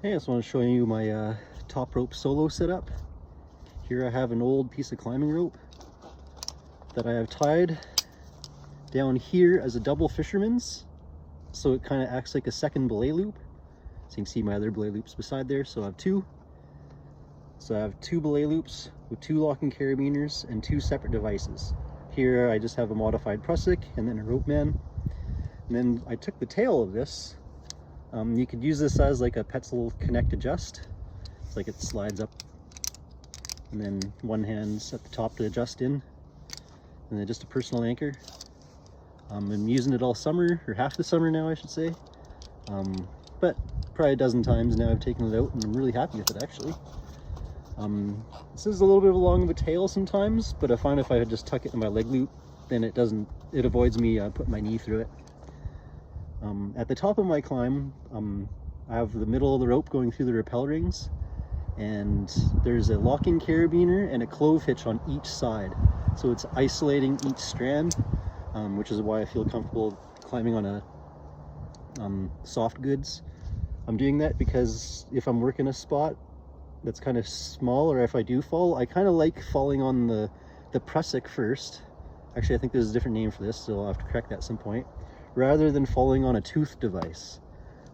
Hey, I just want to show you my top rope solo setup. Here I have an old piece of climbing rope that I have tied down here as a double fisherman's, so it kind of acts like a second belay loop. So you can see my other belay loops beside there, so I have two. So I have two belay loops with two locking carabiners and two separate devices. Here I just have a modified prusik and then a rope man. And then I took the tail of this. You could use this as like a Petzl connect adjust. It's like it slides up and then one hand's at the top to adjust in, and then just a personal anchor. I'm using it all summer, or half the summer now I should say, but probably a dozen times now I've taken it out and I'm really happy with it actually. This is a little bit long of a tail sometimes, but I find if I just tuck it in my leg loop, then it avoids me putting my knee through it. At the top of my climb, I have the middle of the rope going through the rappel rings, and there's a locking carabiner and a clove hitch on each side. So it's isolating each strand, which is why I feel comfortable climbing on a soft goods. I'm doing that because if I'm working a spot that's kind of small, or if I do fall, I kind of like falling on the prusik first. Actually, I think there's a different name for this, so I'll have to correct that at some point, rather than falling on a tooth device.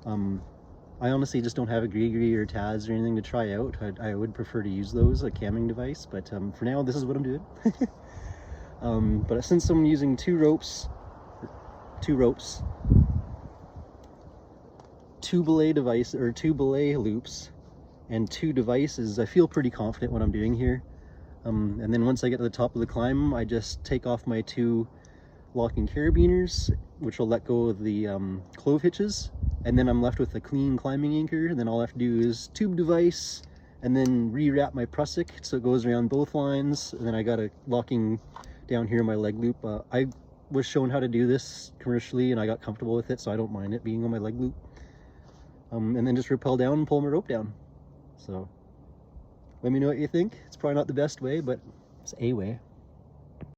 I honestly just don't have a gree or Taz or anything to try out. I would prefer to use those, a camming device, but for now this is what I'm doing. But since I'm using two ropes, two belay loops, and two devices, I feel pretty confident what I'm doing here. And then once I get to the top of the climb, I just take off my two locking carabiners, which will let go of the clove hitches, and then I'm left with a clean climbing anchor, and then all I have to do is tube device and then rewrap my prusik so it goes around both lines, and then I got a locking down here in my leg loop. I was shown how to do this commercially and I got comfortable with it, so I don't mind it being on my leg loop. And then just rappel down and pull my rope down. So let me know what you think. It's probably not the best way, but it's a way.